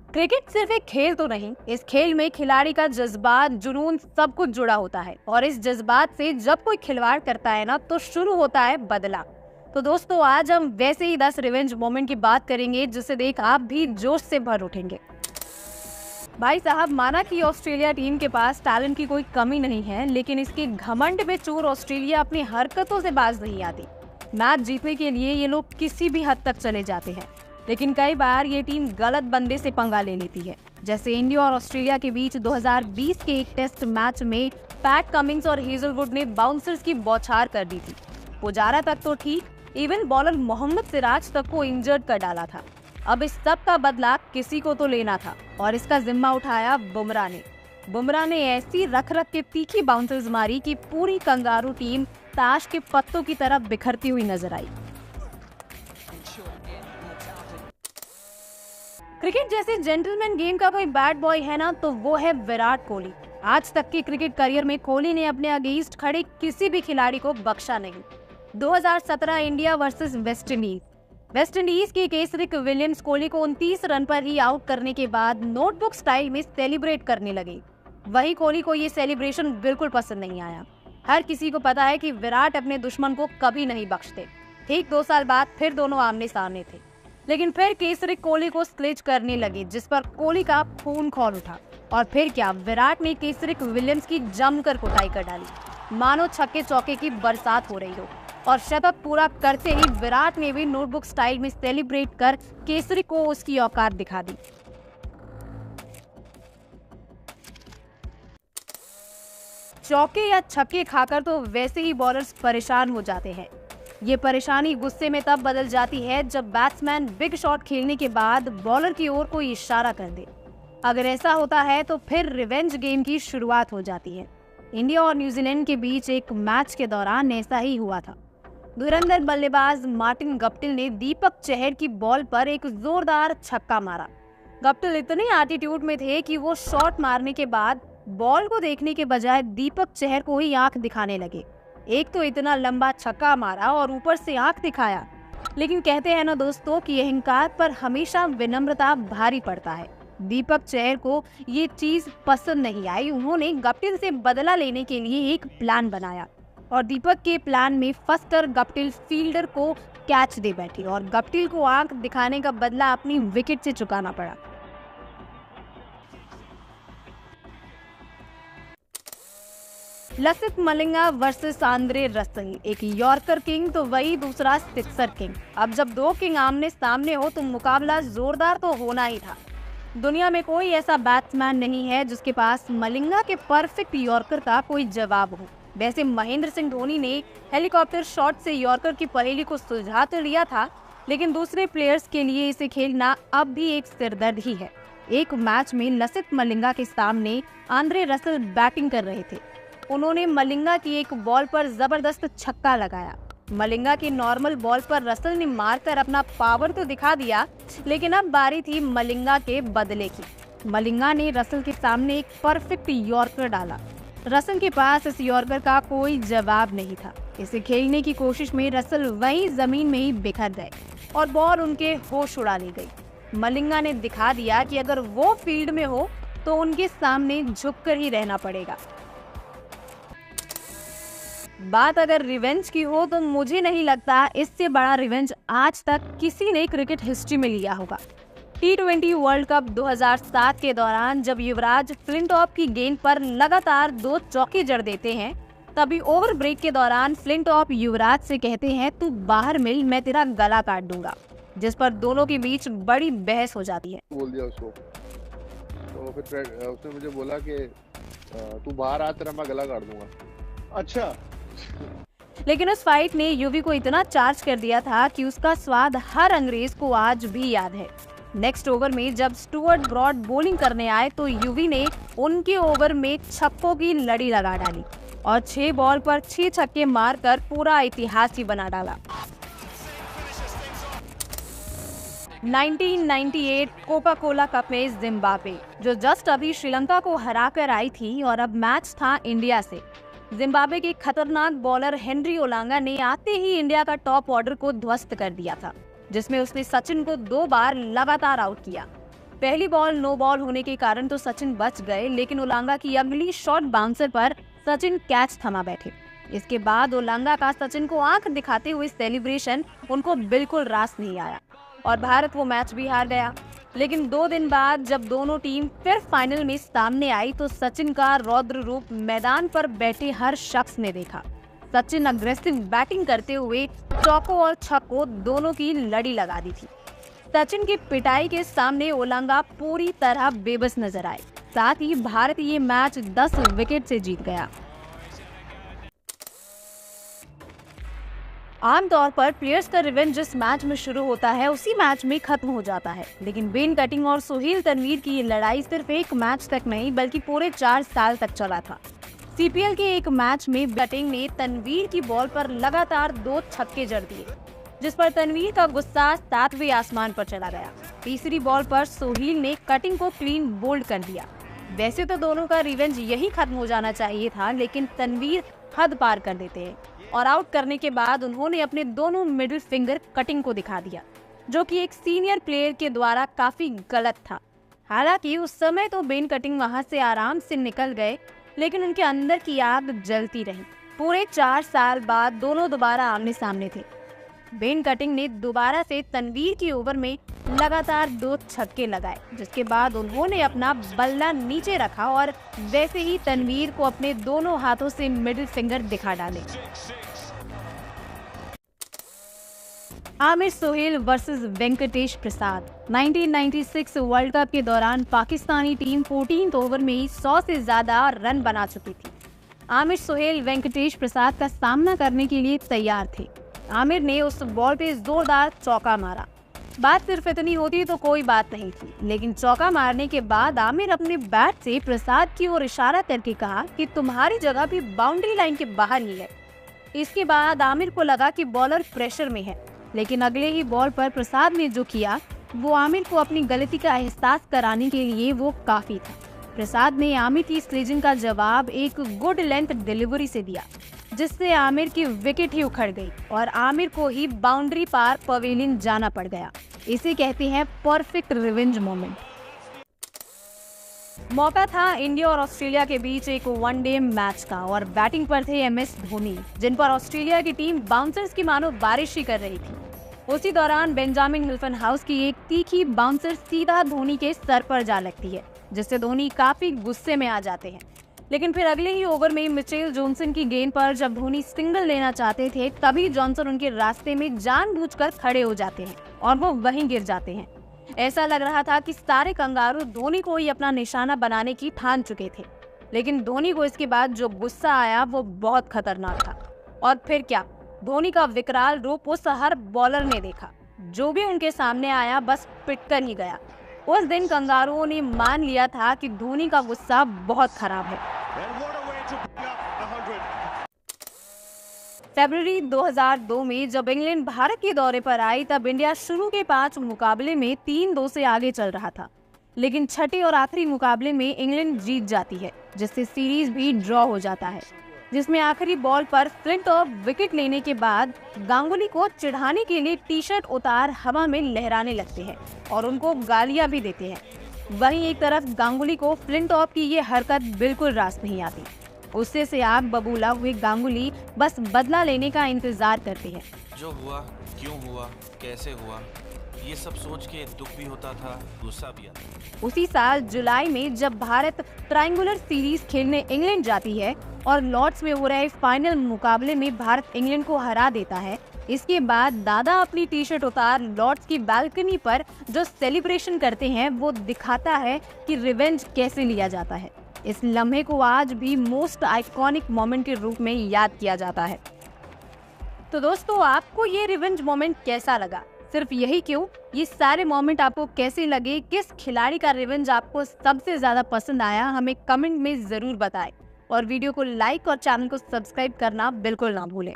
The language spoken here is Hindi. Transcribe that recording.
क्रिकेट सिर्फ एक खेल तो नहीं, इस खेल में खिलाड़ी का जज्बात, जुनून सब कुछ जुड़ा होता है। और इस जज्बात से जब कोई खिलवाड़ करता है ना, तो शुरू होता है बदला। तो दोस्तों, आज हम वैसे ही 10 रिवेंज मोमेंट की बात करेंगे जिसे देख आप भी जोश से भर उठेंगे। भाई साहब, माना कि ऑस्ट्रेलिया टीम के पास टैलेंट की कोई कमी नहीं है, लेकिन इसके घमंड में चूर ऑस्ट्रेलिया अपनी हरकतों से बाज नहीं आती। मैच जीतने के लिए ये लोग किसी भी हद तक चले जाते हैं, लेकिन कई बार ये टीम गलत बंदे से पंगा ले लेती है। जैसे इंडिया और ऑस्ट्रेलिया के बीच 2020 के एक टेस्ट मैच में पैट कमिंस और हेजलवुड ने बाउंसर्स की बौछार कर दी थी। पुजारा तक तो ठीक, इवन बॉलर मोहम्मद सिराज तक को इंजर्ड कर डाला था। अब इस सब का बदला किसी को तो लेना था और इसका जिम्मा उठाया बुमराह ने ऐसी रख के तीखी बाउंसर्स मारी कि पूरी कंगारू टीम ताश के पत्तों की तरह बिखरती हुई नजर आई। क्रिकेट जैसे जेंटलमैन गेम का कोई बैड बॉय है ना, तो वो है विराट कोहली। आज तक के क्रिकेट करियर में कोहली ने अपने अगेंस्ट खड़े किसी भी खिलाड़ी को बख्शा नहीं। 2017 इंडिया वर्सेस वेस्ट इंडीज के केसरिक विलियम्स कोहली को 29 रन पर ही आउट करने के बाद नोटबुक स्टाइल में सेलिब्रेट करने लगे। वही कोहली को ये सेलिब्रेशन बिल्कुल पसंद नहीं आया। हर किसी को पता है कि विराट अपने दुश्मन को कभी नहीं बख्शते। ठीक 2 साल बाद फिर दोनों आमने सामने थे, लेकिन फिर केसरिक कोहली को स्लेज करने लगे, जिस पर कोहली का खून खौल उठा। और फिर क्या, विराट ने केसरिक विलियम्स की जमकर कुटाई कर डाली, मानो छक्के चौके की बरसात हो रही हो। और शतक पूरा करते ही विराट ने भी नोटबुक स्टाइल में सेलिब्रेट कर केसरी को उसकी औकात दिखा दी। चौके या छक्के खाकर तो वैसे ही बॉलर्स परेशान हो जाते हैं। ये परेशानी गुस्से में तब बदल जाती है जब बैट्समैन बिग शॉट खेलने के बाद बॉलर की ओर कोई इशारा कर दे। अगर ऐसा होता है तो फिर रिवेंज गेम की शुरुआत हो जाती है। इंडिया और न्यूजीलैंड के बीच एक मैच के दौरान ऐसा ही हुआ था। धुरंधर बल्लेबाज मार्टिन गप्टिल ने दीपक चहर की बॉल पर एक जोरदार छक्का मारा। गप्टिल इतने एटीट्यूड में थे कि वो शॉट मारने के बाद बॉल को देखने के बजाय दीपक चहर को ही आंख दिखाने लगे। एक तो इतना लंबा छक्का मारा और ऊपर से आंख दिखाया। लेकिन कहते हैं ना दोस्तों कि अहंकार पर हमेशा विनम्रता भारी पड़ता है। दीपक चहर को ये चीज पसंद नहीं आई। उन्होंने गप्टिल से बदला लेने के लिए एक प्लान बनाया और दीपक के प्लान में फंसकर गप्टिल फील्डर को कैच दे बैठी और गप्टिल को आंख दिखाने का बदला अपनी विकेट से चुकाना पड़ा। Lasith Malinga versus Andre Russell, एक यॉर्कर किंग तो वही दूसरा सिक्सर किंग। अब जब दो किंग आमने सामने हो तो मुकाबला जोरदार तो होना ही था। दुनिया में कोई ऐसा बैट्समैन नहीं है जिसके पास मलिंगा के परफेक्ट यॉर्कर का कोई जवाब हो। वैसे महेंद्र सिंह धोनी ने हेलीकॉप्टर शॉट से यॉर्कर की पहेली को सुलझा तो लिया था, लेकिन दूसरे प्लेयर्स के लिए इसे खेलना अब भी एक सिरदर्द ही है। एक मैच में लसिथ मलिंगा के सामने आंद्रे रसल बैटिंग कर रहे थे। उन्होंने मलिंगा की एक बॉल पर जबरदस्त छक्का लगाया। मलिंगा की नॉर्मल बॉल पर रसल ने मारकर अपना पावर तो दिखा दिया, लेकिन अब बारी थी मलिंगा के बदले की। मलिंगा ने रसल के सामने एक परफेक्ट यॉर्कर डाला। रसल के पास इस यॉर्कर का कोई जवाब नहीं था। इसे खेलने की कोशिश में रसल वहीं जमीन में ही बिखर गए और बॉल उनके होश उड़ा ली गई। मलिंगा ने दिखा दिया कि अगर वो फील्ड में हो तो उनके सामने झुककर ही रहना पड़ेगा। बात अगर रिवेंज की हो तो मुझे नहीं लगता इससे बड़ा रिवेंज आज तक किसी ने क्रिकेट हिस्ट्री में लिया होगा। T20 वर्ल्ड कप 2007 के दौरान जब युवराज फ्लिंटॉफ की गेंद पर लगातार 2 चौके जड़ देते हैं, तभी ओवर ब्रेक के दौरान फ्लिंटॉफ युवराज से कहते हैं, तू बाहर मिल, मैं तेरा गला काट दूंगा, जिस पर दोनों के बीच बड़ी बहस हो जाती है। बोल दिया उसको, तो फिर उसने मुझे बोला कि तू बाहर आ, तेरा मैं गला काट दूंगा। अच्छा। लेकिन उस फाइट ने युवी को इतना चार्ज कर दिया था कि उसका स्वाद हर अंग्रेज को आज भी याद है। नेक्स्ट ओवर में जब स्टुअर्ट ब्रॉड बॉलिंग करने आए तो युवी ने उनके ओवर में छक्कों की लड़ी लगा डाली और 6 बॉल पर 6 छक्के मारकर पूरा इतिहास ही बना डाला। 1998 कोका कोला कप में जिम्बाब्वे, जो जस्ट अभी श्रीलंका को हराकर आई थी, और अब मैच था इंडिया से। जिम्बाब्वे के खतरनाक बॉलर हेनरी ओलांगा ने आते ही इंडिया का टॉप ऑर्डर को ध्वस्त कर दिया था, जिसमें उसने सचिन को 2 बार लगातार आउट किया। पहली बॉल नो बॉल होने के कारण तो सचिन बच गए, लेकिन उलांगा की अगली शॉर्ट बाउंसर पर सचिन कैच थमा बैठे। इसके बाद उलांगा का सचिन को आंख दिखाते हुए सेलिब्रेशन उनको बिल्कुल रास नहीं आया और भारत वो मैच भी हार गया। लेकिन 2 दिन बाद जब दोनों टीम फिर फाइनल में सामने आई तो सचिन का रौद्र रूप मैदान पर बैठे हर शख्स ने देखा। सचिन अग्रेसिव बैटिंग करते हुए चौकों और छक्कों दोनों की लड़ी लगा दी थी। सचिन की पिटाई के सामने उलांगा पूरी तरह बेबस नजर आए। साथ ही भारत ये मैच 10 विकेट से जीत गया। आमतौर पर प्लेयर्स का रिवेंज जिस मैच में शुरू होता है उसी मैच में खत्म हो जाता है, लेकिन बेन कटिंग और सोहेल तनवीर की ये लड़ाई सिर्फ एक मैच तक नहीं बल्कि पूरे 4 साल तक चला था। सीपीएल के एक मैच में कटिंग ने तनवीर की बॉल पर लगातार 2 छक्के जड़ दिए, जिस पर तनवीर का गुस्सा 7वें आसमान पर चला गया। तीसरी बॉल पर सोहेल ने कटिंग को क्लीन बोल्ड कर दिया। वैसे तो दोनों का रिवेंज यही खत्म हो जाना चाहिए था, लेकिन तनवीर हद पार कर देते हैं और आउट करने के बाद उन्होंने अपने दोनों मिडिल फिंगर कटिंग को दिखा दिया, जो कि एक सीनियर प्लेयर के द्वारा काफी गलत था। हालांकि उस समय तो बेन कटिंग वहां से आराम से निकल गए, लेकिन उनके अंदर की आग जलती रही। पूरे 4 साल बाद दोनों दोबारा आमने सामने थे। बेन कटिंग ने दोबारा से तनवीर की ओवर में लगातार 2 छक्के लगाए, जिसके बाद उन्होंने अपना बल्ला नीचे रखा और वैसे ही तनवीर को अपने दोनों हाथों से मिडिल फिंगर दिखा डाले। आमिर सोहेल वर्सेस वेंकटेश प्रसाद। 1996 वर्ल्ड कप के दौरान पाकिस्तानी टीम 14th ओवर में ही 100 से ज्यादा रन बना चुकी थी। आमिर सोहेल वेंकटेश प्रसाद का सामना करने के लिए तैयार थे। आमिर ने उस बॉल पे जोरदार चौका मारा। बात सिर्फ इतनी होती तो कोई बात नहीं थी, लेकिन चौका मारने के बाद आमिर अपने बैट से प्रसाद की ओर इशारा करके कहा कि तुम्हारी जगह भी बाउंड्री लाइन के बाहर ही है। इसके बाद आमिर को लगा कि बॉलर प्रेशर में है, लेकिन अगले ही बॉल पर प्रसाद ने जो किया वो आमिर को अपनी गलती का एहसास कराने के लिए वो काफी था। प्रसाद ने आमिर की स्लेजिंग का जवाब एक गुड लेंथ डिलीवरी से दिया, जिससे आमिर की विकेट ही उखड़ गई और आमिर को ही बाउंड्री पार पवेलियन जाना पड़ गया। इसे कहते हैं परफेक्ट रिवेंज मोमेंट। मौका था इंडिया और ऑस्ट्रेलिया के बीच एक वनडे मैच का और बैटिंग पर थे MS धोनी, जिन पर ऑस्ट्रेलिया की टीम बाउंसर्स की मानो बारिश ही कर रही थी। उसी दौरान बेंजामिन मिल्टन हाउस की एक तीखी बाउंसर सीधा धोनी के सर पर जा लगती है, जिससे धोनी काफी गुस्से में आ जाते हैं। लेकिन फिर अगले ही ओवर में मिचेल जॉनसन की गेंद पर जब धोनी सिंगल लेना चाहते थे, तभी जॉनसन उनके रास्ते में जानबूझकर खड़े हो जाते हैं और वो वहीं गिर जाते हैं। ऐसा लग रहा था कि सारे कंगारू धोनी को ही अपना निशाना बनाने की ठान चुके थे, लेकिन धोनी को इसके बाद जो गुस्सा आया वो बहुत खतरनाक था। और फिर क्या, धोनी का विकराल रूप उस हर बॉलर ने देखा। जो भी उनके सामने आया बस पिटकर ही गया। उस दिन कंगारुओं ने मान लिया था कि धोनी का गुस्सा बहुत खराब है। फरवरी 2002 में जब इंग्लैंड भारत के दौरे पर आई, तब इंडिया शुरू के 5 मुकाबले में 3-2 से आगे चल रहा था, लेकिन छठे और आखिरी मुकाबले में इंग्लैंड जीत जाती है, जिससे सीरीज भी ड्रॉ हो जाता है, जिसमें आखिरी बॉल पर फ्लिंटॉफ विकेट लेने के बाद गांगुली को चिढ़ाने के लिए टी-शर्ट उतार हवा में लहराने लगते हैं और उनको गालियां भी देते हैं। वहीं एक तरफ गांगुली को फ्लिंटॉफ की ये हरकत बिल्कुल रास नहीं आती। गुस्से से आग बबूला हुए गांगुली बस बदला लेने का इंतजार करते हैं। जो हुआ, क्यों हुआ, कैसे हुआ, ये सब सोच के दुख भी होता था, गुस्सा भी आता। उसी साल जुलाई में जब भारत ट्रायंगुलर सीरीज खेलने इंग्लैंड जाती है और लॉर्ड्स में हो रहे फाइनल मुकाबले में भारत इंग्लैंड को हरा देता है, इसके बाद दादा अपनी टी-शर्ट उतार लॉर्ड्स की बालकनी पर जो सेलिब्रेशन करते हैं वो दिखाता है कि रिवेंज कैसे लिया जाता है। इस लम्हे को आज भी मोस्ट आइकॉनिक मोमेंट के रूप में याद किया जाता है। तो दोस्तों, आपको ये रिवेंज मोमेंट कैसा लगा? सिर्फ यही क्यों, ये सारे मोमेंट आपको कैसे लगे? किस खिलाड़ी का रिवेंज आपको सबसे ज्यादा पसंद आया? हमें कमेंट में जरूर बताएं और वीडियो को लाइक और चैनल को सब्सक्राइब करना बिल्कुल ना भूलें।